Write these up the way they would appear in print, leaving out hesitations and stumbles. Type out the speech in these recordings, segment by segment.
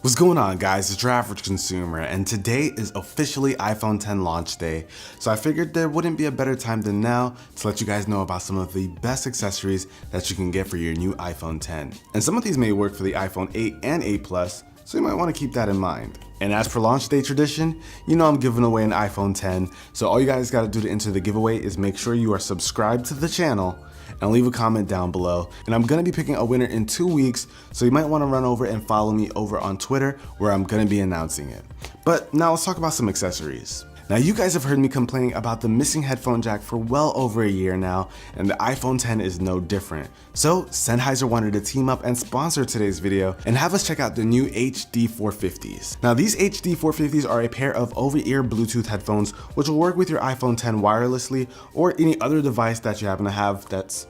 What's going on, guys? It's your average consumer, and today is officially iPhone 10 launch day, so I figured there wouldn't be a better time than now to let you guys know about some of the best accessories that you can get for your new iPhone 10. And some of these may work for the iPhone 8 and 8 Plus, so you might want to keep that in mind. And as for launch day tradition, you know I'm giving away an iPhone 10, so all you guys gotta do to enter the giveaway is make sure you are subscribed to the channel and leave a comment down below. And I'm gonna be picking a winner in 2 weeks, so you might wanna run over and follow me over on Twitter where I'm gonna be announcing it. But now let's talk about some accessories. Now you guys have heard me complaining about the missing headphone jack for well over a year now, and the iPhone 10 is no different. So Sennheiser wanted to team up and sponsor today's video and have us check out the new HD 450s. Now these HD 450s are a pair of over-ear Bluetooth headphones which will work with your iPhone 10 wirelessly or any other device that you happen to have that's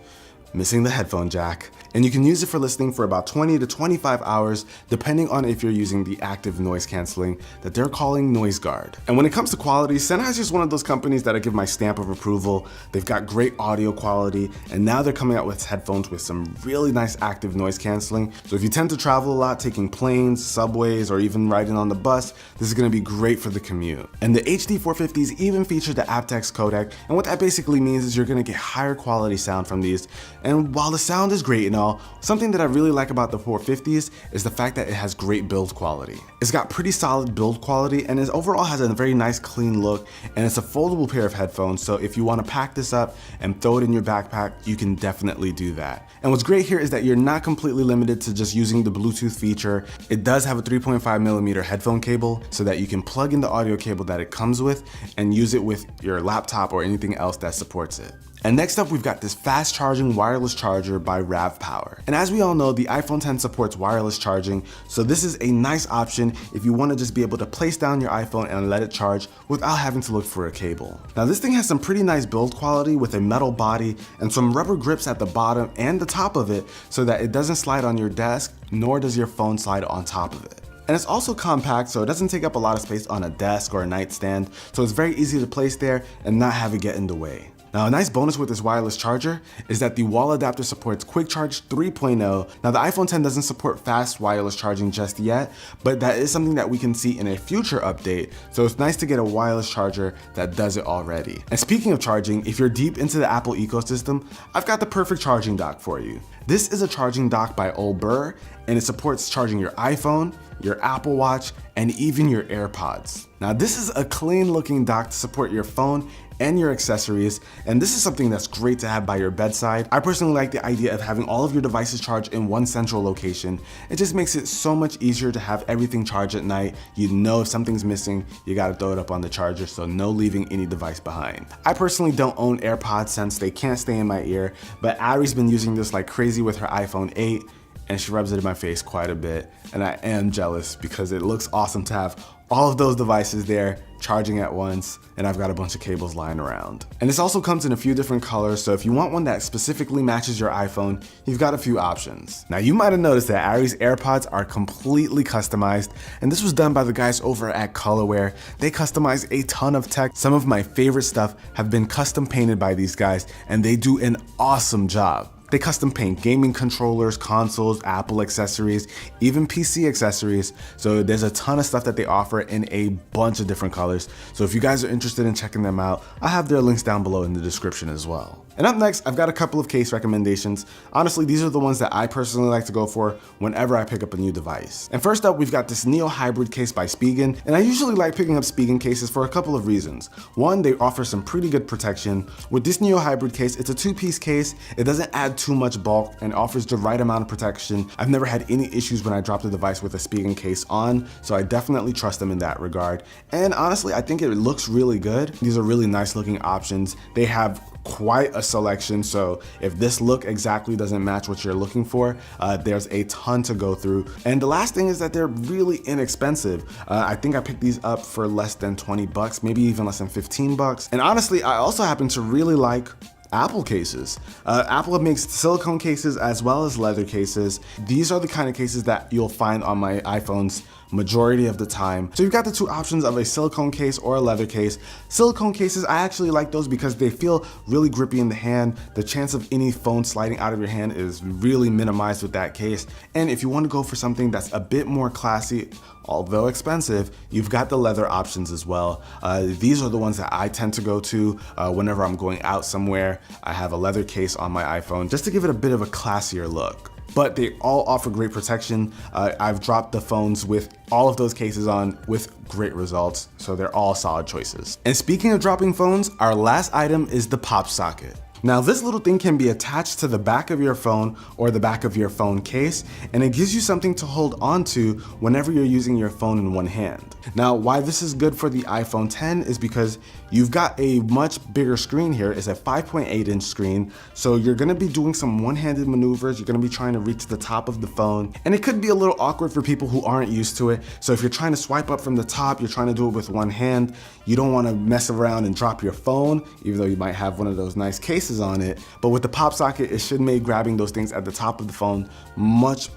missing the headphone jack. And you can use it for listening for about 20 to 25 hours, depending on if you're using the active noise canceling that they're calling Noise Guard. And when it comes to quality, Sennheiser is one of those companies that I give my stamp of approval. They've got great audio quality, and now they're coming out with headphones with some really nice active noise canceling. So if you tend to travel a lot, taking planes, subways, or even riding on the bus, this is gonna be great for the commute. And the HD 450s even feature the aptX codec, and what that basically means is you're gonna get higher quality sound from these. And while the sound is great and all, something that I really like about the 450s is the fact that it has great build quality. It's got pretty solid build quality, and it overall has a very nice clean look, and it's a foldable pair of headphones, so if you want to pack this up and throw it in your backpack, you can definitely do that. And what's great here is that you're not completely limited to just using the Bluetooth feature. It does have a 3.5mm headphone cable so that you can plug in the audio cable that it comes with and use it with your laptop or anything else that supports it. And next up, we've got this fast charging wireless charger by RAV Power. And as we all know, the iPhone 10 supports wireless charging, so this is a nice option if you want to just be able to place down your iPhone and let it charge without having to look for a cable. Now this thing has some pretty nice build quality with a metal body and some rubber grips at the bottom and the top of it so that it doesn't slide on your desk, nor does your phone slide on top of it. And it's also compact, so it doesn't take up a lot of space on a desk or a nightstand, so it's very easy to place there and not have it get in the way. Now a nice bonus with this wireless charger is that the wall adapter supports Quick Charge 3.0. Now the iPhone 10 doesn't support fast wireless charging just yet, but that is something that we can see in a future update, so it's nice to get a wireless charger that does it already. And speaking of charging, if you're deep into the Apple ecosystem, I've got the perfect charging dock for you. This is a charging dock by Burr, and it supports charging your iPhone, your Apple Watch, and even your AirPods. Now this is a clean looking dock to support your phone and your accessories, and this is something that's great to have by your bedside. I personally like the idea of having all of your devices charged in one central location. It just makes it so much easier to have everything charged at night. You know if something's missing, you gotta throw it up on the charger, so no leaving any device behind. I personally don't own AirPods since they can't stay in my ear, but Ari's been using this like crazy with her iPhone 8, and she rubs it in my face quite a bit, and I am jealous because it looks awesome to have all of those devices there charging at once, and I've got a bunch of cables lying around. And this also comes in a few different colors, so if you want one that specifically matches your iPhone, you've got a few options. Now you might have noticed that Ari's AirPods are completely customized, and this was done by the guys over at Colorware. They customize a ton of tech. Some of my favorite stuff have been custom painted by these guys, and they do an awesome job. They custom paint gaming controllers, consoles, Apple accessories, even PC accessories. So there's a ton of stuff that they offer in a bunch of different colors. So if you guys are interested in checking them out, I'll have their links down below in the description as well. And up next, I've got a couple of case recommendations. Honestly, these are the ones that I personally like to go for whenever I pick up a new device. And first up, we've got this Neo Hybrid case by Spigen. And I usually like picking up Spigen cases for a couple of reasons. One, they offer some pretty good protection. With this Neo Hybrid case, it's a two-piece case. It doesn't add too much bulk and offers the right amount of protection. I've never had any issues when I drop the device with a Spigen case on, so I definitely trust them in that regard. And honestly, I think it looks really good. These are really nice looking options. They have quite a selection, so if this look exactly doesn't match what you're looking for, there's a ton to go through. And the last thing is that they're really inexpensive. I think I picked these up for less than 20 bucks, maybe even less than 15 bucks. And honestly, I also happen to really like Apple cases. Apple makes silicone cases as well as leather cases. These are the kind of cases that you'll find on my iPhones majority of the time. So you've got the two options of a silicone case or a leather case. Silicone cases, I actually like those because they feel really grippy in the hand. The chance of any phone sliding out of your hand is really minimized with that case. And if you want to go for something that's a bit more classy, although expensive, you've got the leather options as well. These are the ones that I tend to go to whenever I'm going out somewhere. I have a leather case on my iPhone just to give it a bit of a classier look. But they all offer great protection. I've dropped the phones with all of those cases on with great results, so they're all solid choices. And speaking of dropping phones, our last item is the pop socket. Now this little thing can be attached to the back of your phone or the back of your phone case, and it gives you something to hold on to whenever you're using your phone in one hand. Now why this is good for the iPhone 10 is because you've got a much bigger screen here. It's a 5.8 inch screen, so you're gonna be doing some one-handed maneuvers. You're gonna be trying to reach the top of the phone, and it could be a little awkward for people who aren't used to it. So if you're trying to swipe up from the top, you're trying to do it with one hand, you don't wanna mess around and drop your phone, even though you might have one of those nice cases on it. But with the pop socket, it should make grabbing those things at the top of the phone much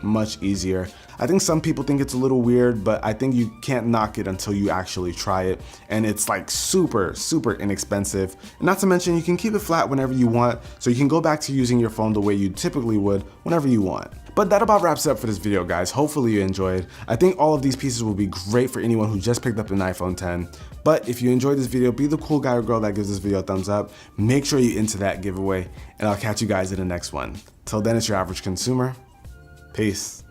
easier. I think some people think it's a little weird, but I think you can't knock it until you actually try it. And it's like super inexpensive. And not to mention, you can keep it flat whenever you want, so you can go back to using your phone the way you typically would whenever you want. But that about wraps up for this video, guys. Hopefully you enjoyed. I think all of these pieces will be great for anyone who just picked up an iPhone 10. But if you enjoyed this video, be the cool guy or girl that gives this video a thumbs up. Make sure you enter that giveaway, and I'll catch you guys in the next one. Till then, it's your average consumer. Peace.